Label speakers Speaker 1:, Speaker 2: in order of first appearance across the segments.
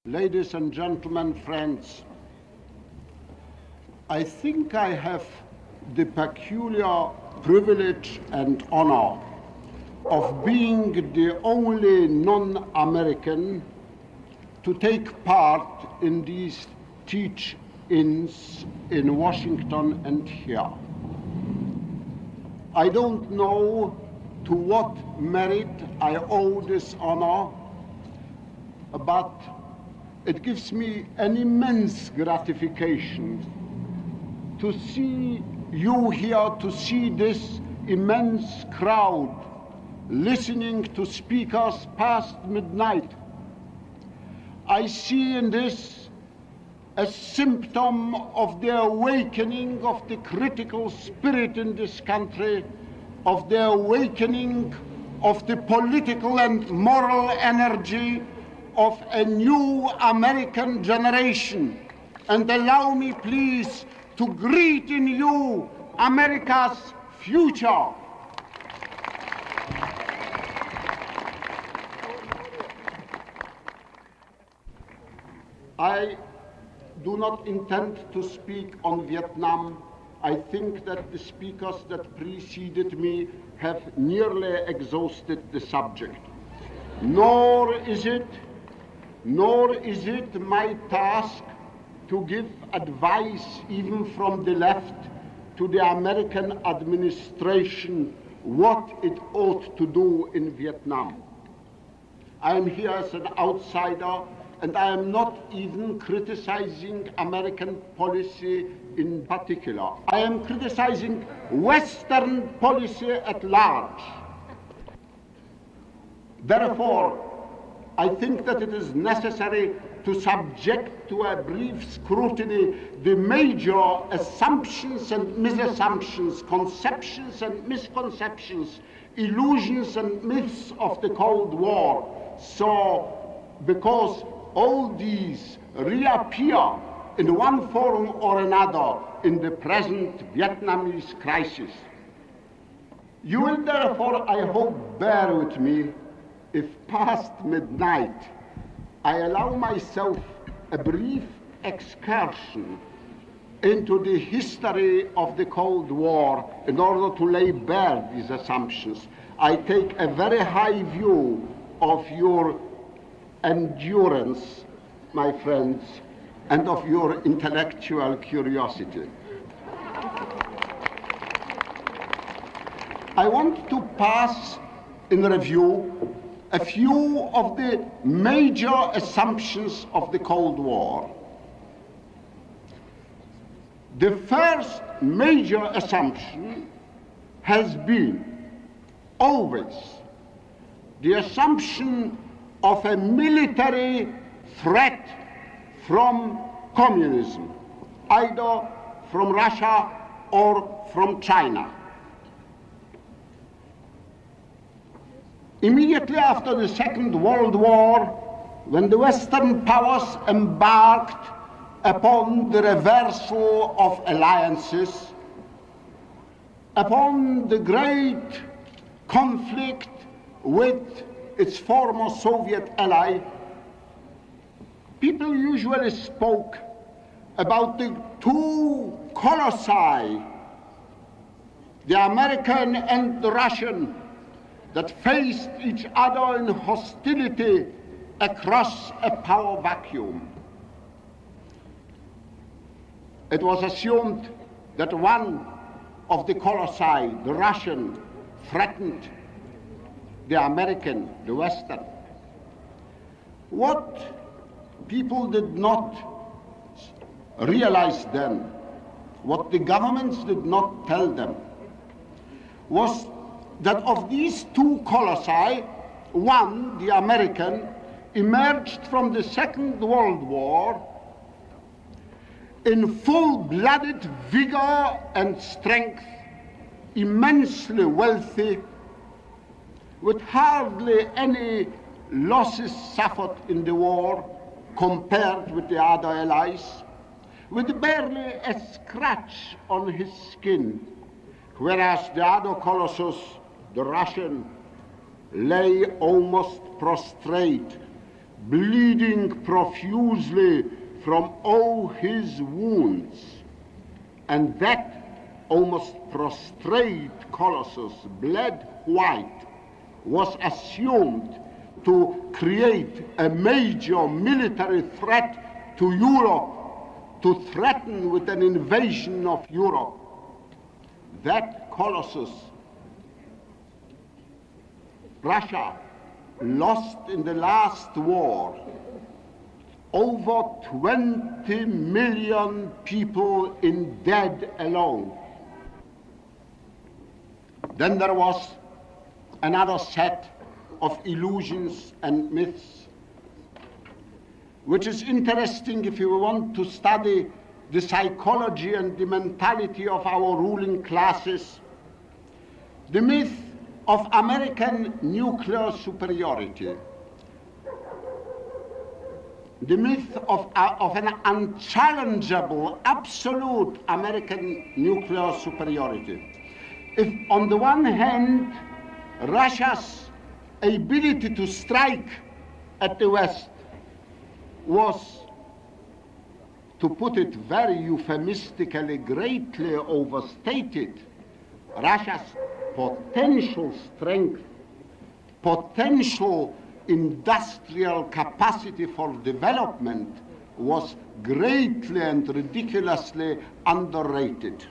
Speaker 1: Ladies and gentlemen, friends, I think I have the peculiar privilege and honor of being the only non-American to take part in these teach-ins in Washington and here. I don't know to what merit I owe this honor, but it gives me an immense gratification to see you here, to see this immense crowd listening to speakers past midnight. I see in this a symptom of the awakening of the critical spirit in this country, of the awakening of the political and moral energy of a new American generation. And allow me, please, to greet in you America's future. I do not intend to speak on Vietnam. I think that the speakers that preceded me have nearly exhausted the subject. Nor is it my task to give advice, even from the left, to the American administration what it ought to do in Vietnam. I am here as an outsider, and I am not even criticizing American policy in particular. I am criticizing Western policy at large. Therefore, I think that it is necessary to subject to a brief scrutiny the major assumptions and misassumptions, conceptions and misconceptions, illusions and myths of the Cold War. So, because all these reappear in one form or another in the present Vietnamese crisis. You will therefore, I hope, bear with me if past midnight I allow myself a brief excursion into the history of the Cold War in order to lay bare these assumptions. I take a very high view of your endurance, my friends, and of your intellectual curiosity. I want to pass in review a few of the major assumptions of the Cold War. The first major assumption has been always the assumption of a military threat from communism, either from Russia or from China. Immediately after the Second World War, when the Western powers embarked upon the reversal of alliances, upon the great conflict with its former Soviet ally, people usually spoke about the two colossi, the American and the Russian, that faced each other in hostility across a power vacuum. It was assumed that one of the colossi, the Russian, threatened the American, the Western. What people did not realize then, what the governments did not tell them, was that of these two colossi, one, the American, emerged from the Second World War in full-blooded vigor and strength, immensely wealthy, with hardly any losses suffered in the war compared with the other allies, with barely a scratch on his skin, whereas the other colossus, the Russian, lay almost prostrate, bleeding profusely from all his wounds, and that almost prostrate colossus, bled white, was assumed to create a major military threat to Europe, to threaten with an invasion of Europe. That colossus, Russia, lost in the last war over 20 million people in dead alone. Then there was another set of illusions and myths, which is interesting if you want to study the psychology and the mentality of our ruling classes. The myth of American nuclear superiority, the myth of an unchallengeable, absolute American nuclear superiority. If on the one hand, Russia's ability to strike at the West was, to put it very euphemistically, greatly overstated, Russia's potential strength, potential industrial capacity for development was greatly and ridiculously underrated.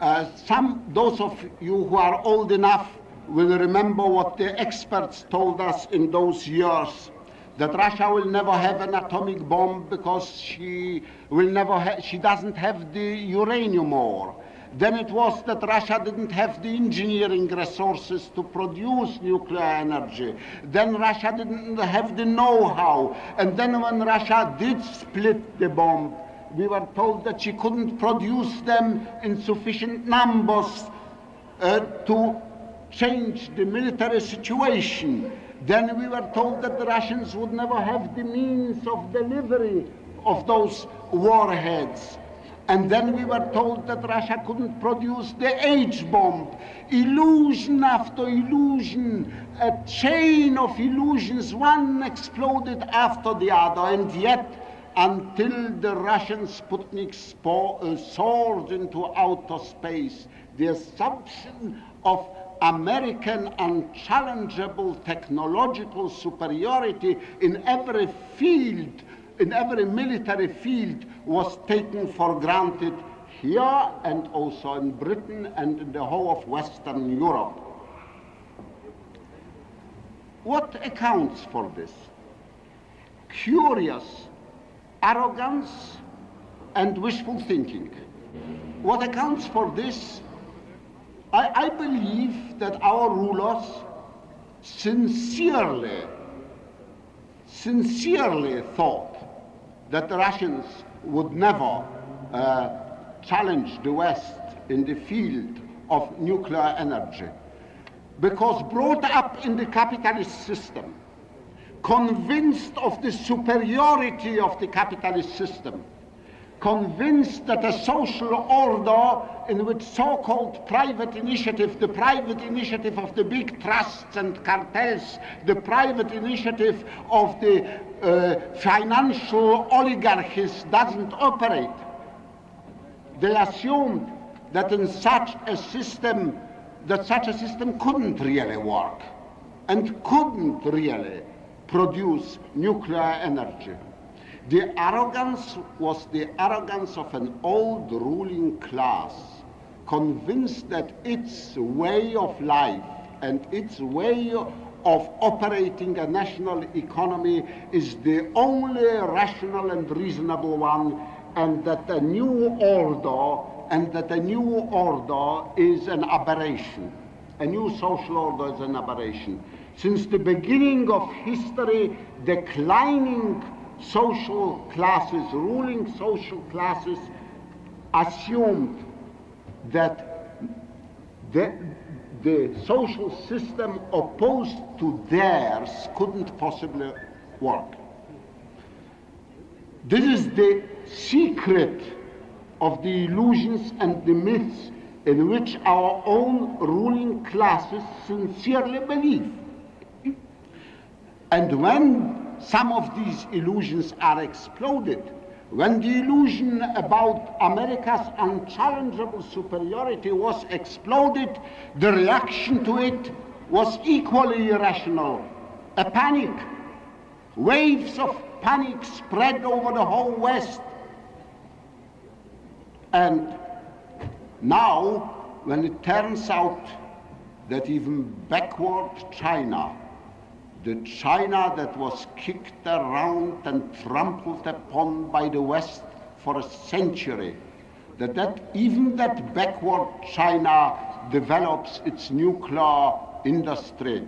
Speaker 1: Those of you who are old enough will remember what the experts told us in those years, that Russia will never have an atomic bomb because she doesn't have the uranium ore. Then it was that Russia didn't have the engineering resources to produce nuclear energy. Then Russia didn't have the know-how. And then when Russia did split the bomb, we were told that she couldn't produce them in sufficient numbers to change the military situation. Then we were told that the Russians would never have the means of delivery of those warheads. And then we were told that Russia couldn't produce the H-bomb. Illusion after illusion, a chain of illusions, one exploded after the other, and yet until the Russian Sputnik soared into outer space, the assumption of American unchallengeable technological superiority in every field, in every military field, was taken for granted here and also in Britain and in the whole of Western Europe. What accounts for this? Curious arrogance and wishful thinking. What accounts for this? I believe that our rulers sincerely thought that the Russians would never challenge the West in the field of nuclear energy, because brought up in the capitalist system, convinced of the superiority of the capitalist system, convinced that a social order in which so-called private initiative, the private initiative of the big trusts and cartels, the private initiative of the financial oligarchies doesn't operate. They assumed that in such a system, couldn't really work and couldn't really produce nuclear energy. The arrogance was the arrogance of an old ruling class, convinced that its way of life and its way of operating a national economy is the only rational and reasonable one, and that a new order is an aberration. A new social order is an aberration. Since the beginning of history, declining social classes, ruling social classes, assumed that the social system opposed to theirs couldn't possibly work. This is the secret of the illusions and the myths in which our own ruling classes sincerely believe. And when some of these illusions are exploded, when the illusion about America's unchallengeable superiority was exploded, the reaction to it was equally irrational. A panic. Waves of panic spread over the whole West. And now, when it turns out that even backward China, the China that was kicked around and trampled upon by the West for a century, even that backward China develops its nuclear industry.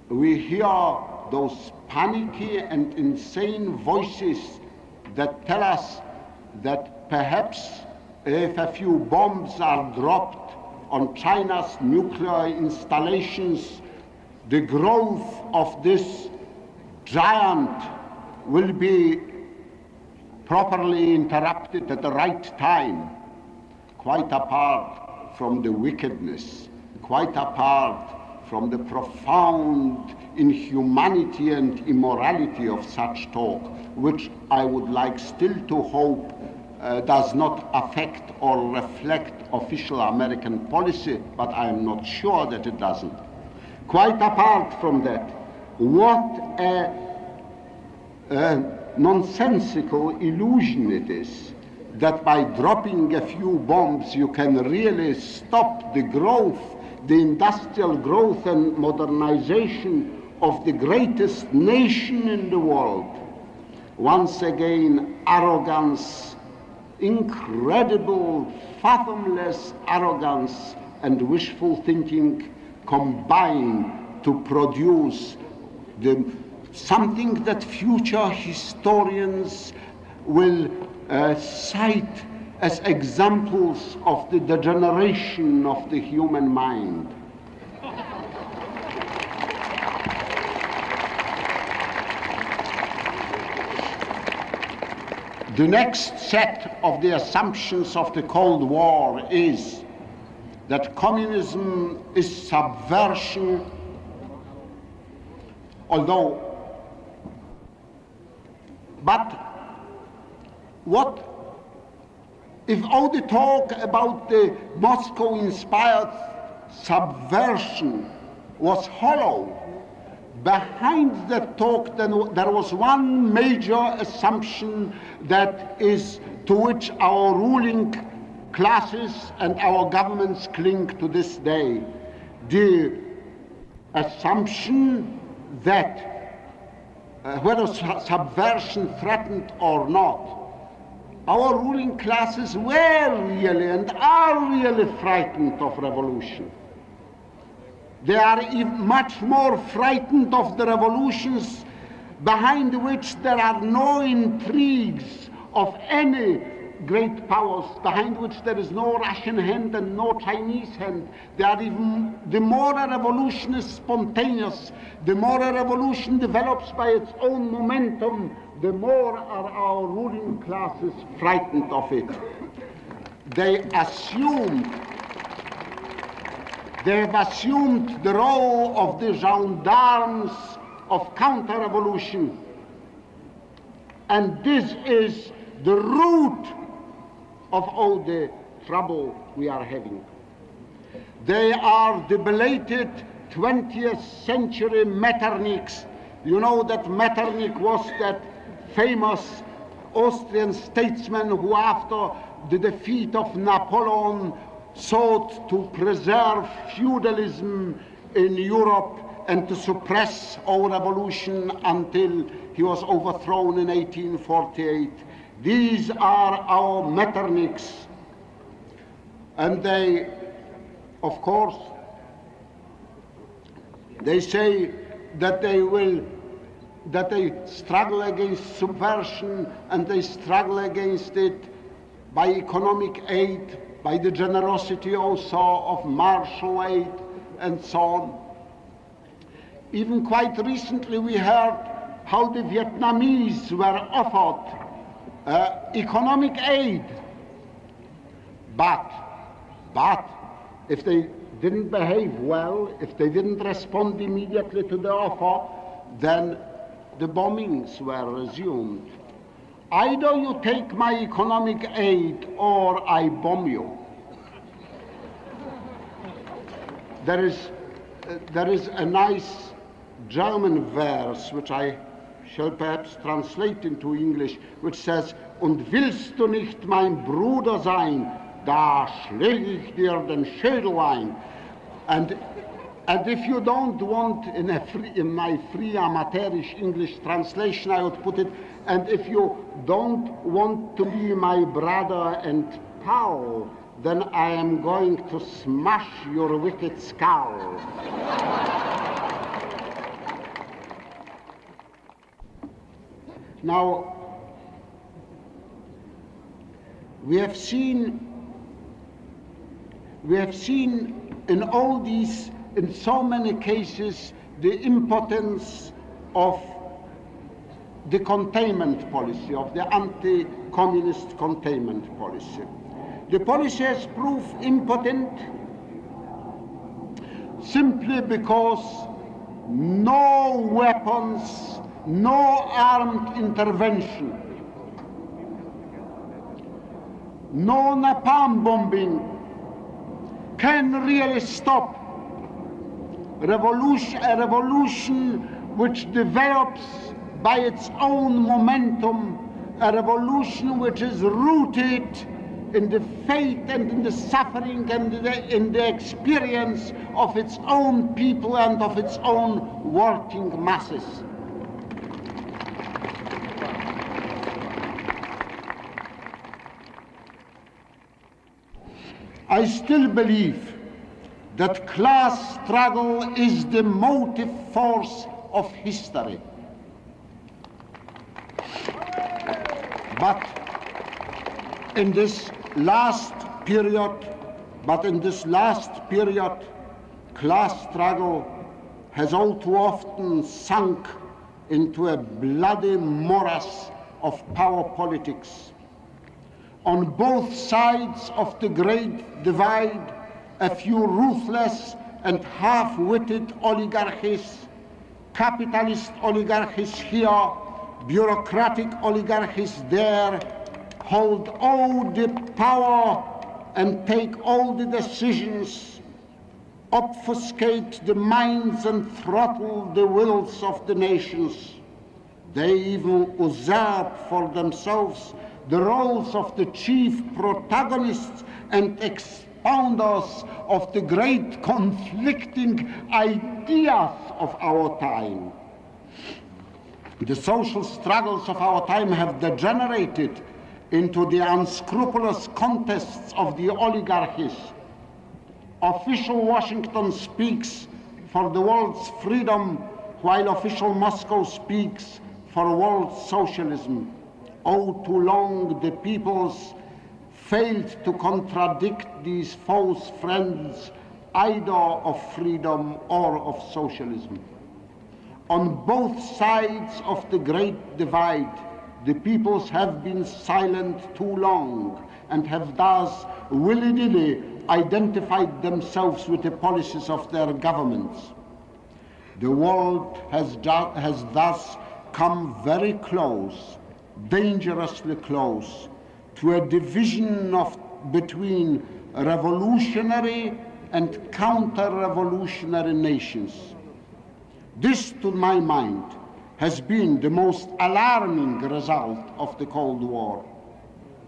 Speaker 1: We hear those panicky and insane voices that tell us that perhaps if a few bombs are dropped on China's nuclear installations, the growth of this giant will be properly interrupted at the right time, quite apart from the wickedness, quite apart from the profound inhumanity and immorality of such talk, which I would like still to hope does not affect or reflect official American policy, but I am not sure that it doesn't. Quite apart from that, what a nonsensical illusion it is that by dropping a few bombs you can really stop the growth, the industrial growth and modernization of the greatest nation in the world. Once again, arrogance, incredible, fathomless arrogance and wishful thinking combine to produce something that future historians will cite as examples of the degeneration of the human mind. The next set of the assumptions of the Cold War is that communism is subversion, but what if all the talk about the Moscow-inspired subversion was hollow? Behind that talk, then there was one major assumption that is to which our ruling classes and our governments cling to this day. The assumption that whether subversion threatened or not, our ruling classes were really and are really frightened of revolution. They are much more frightened of the revolutions behind which there are no intrigues of any great powers, behind which there is no Russian hand and no Chinese hand. They are even, the more a revolution is spontaneous, the more a revolution develops by its own momentum, the more are our ruling classes frightened of it. They have assumed the role of the gendarmes of counter-revolution. And this is the root of all the trouble we are having. They are the belated 20th century Metternichs. You know that Metternich was that famous Austrian statesman who, after the defeat of Napoleon, sought to preserve feudalism in Europe and to suppress all revolution until he was overthrown in 1848. These are our Metternichs. And they, of course, they say that they struggle against subversion, and they struggle against it by economic aid, by the generosity also of Marshall aid, and so on. Even quite recently we heard how the Vietnamese were offered economic aid. But if they didn't behave well, if they didn't respond immediately to the offer, then the bombings were resumed. Either you take my economic aid or I bomb you. There is a nice German verse which I shall perhaps translate into English, which says, "Und willst du nicht mein Bruder sein, da schläg ich dir den Schädel ein." And if you don't want, in my free amateurish English translation I would put it, and if you don't want to be my brother and pal, then I am going to smash your wicked skull. Now, we have seen in all these, in so many cases, the impotence of the containment policy, of the anti-communist containment policy. The policy has proved impotent simply because no weapons, no armed intervention, no napalm bombing can really stop a revolution which develops by its own momentum, a revolution which is rooted in the fate and in the suffering and in the experience of its own people and of its own working masses. I still believe that class struggle is the motive force of history. But in this last period, class struggle has all too often sunk into a bloody morass of power politics. On both sides of the great divide, a few ruthless and half-witted oligarchies, capitalist oligarchies here, bureaucratic oligarchies there, hold all the power and take all the decisions, obfuscate the minds and throttle the wills of the nations. They even usurp for themselves the roles of the chief protagonists and expounders of the great conflicting ideas of our time. The social struggles of our time have degenerated into the unscrupulous contests of the oligarchies. Official Washington speaks for the world's freedom, while official Moscow speaks for world socialism. All too long the peoples failed to contradict these false friends either of freedom or of socialism. On both sides of the great divide, the peoples have been silent too long and have thus willy-nilly identified themselves with the policies of their governments. The world has thus come very close, dangerously close, to a division between revolutionary and counter-revolutionary nations. This, to my mind, has been the most alarming result of the Cold War.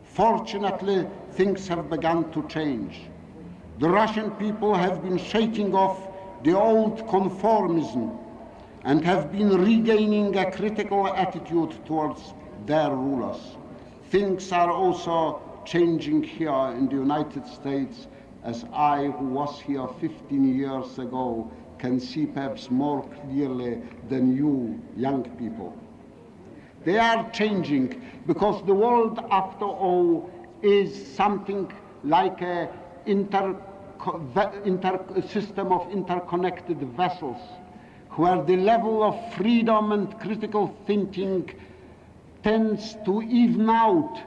Speaker 1: Fortunately, things have begun to change. The Russian people have been shaking off the old conformism and have been regaining a critical attitude towards their rulers. Things are also changing here in the United States, as I, who was here 15 years ago, can see perhaps more clearly than you young people. They are changing because the world, after all, is something like a system of interconnected vessels, where the level of freedom and critical thinking tends to even out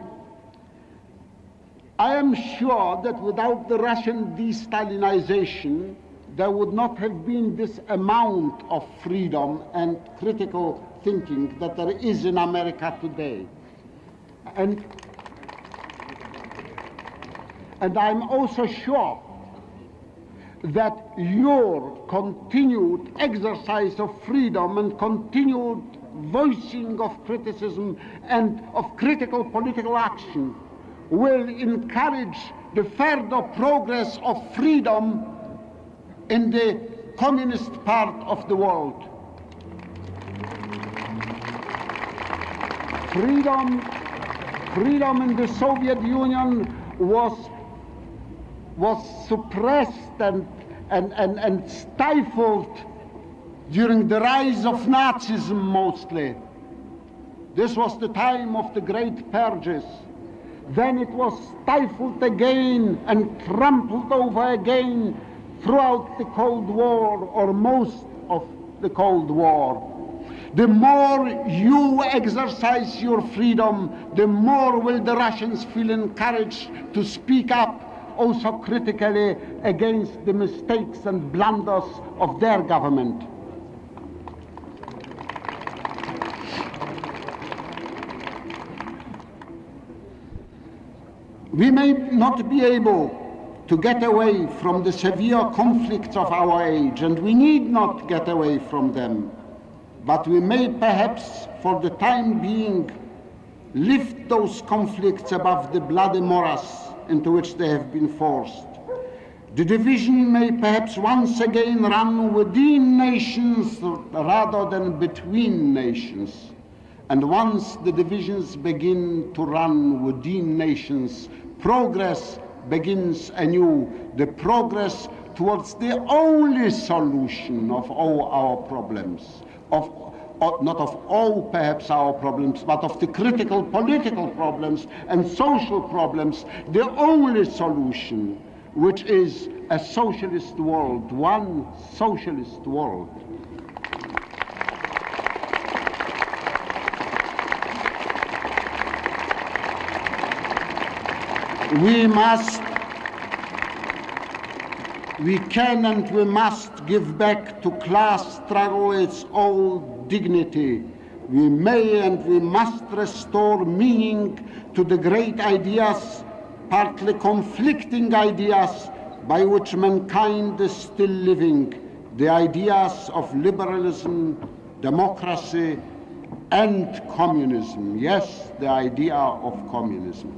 Speaker 1: I am sure that without the Russian de-Stalinization, there would not have been this amount of freedom and critical thinking that there is in America today. And I'm also sure that your continued exercise of freedom and continued voicing of criticism and of critical political action will encourage the further progress of freedom in the communist part of the world. Freedom in the Soviet Union was suppressed and stifled during the rise of Nazism mostly. This was the time of the great purges. Then it was stifled again and trampled over again throughout the Cold War, or most of the Cold War. The more you exercise your freedom, the more will the Russians feel encouraged to speak up also critically against the mistakes and blunders of their government. We may not be able to get away from the severe conflicts of our age, and we need not get away from them, but we may perhaps, for the time being, lift those conflicts above the bloody morass into which they have been forced. The division may perhaps once again run within nations rather than between nations. And once the divisions begin to run within nations, progress begins anew, the progress towards the only solution of all our problems, not of all perhaps our problems, but of the critical political problems and social problems, the only solution, which is a socialist world, one socialist world. We can and we must give back to class struggle its old dignity. We may and we must restore meaning to the great ideas, partly conflicting ideas, by which mankind is still living, the ideas of liberalism, democracy, and communism. Yes, the idea of communism.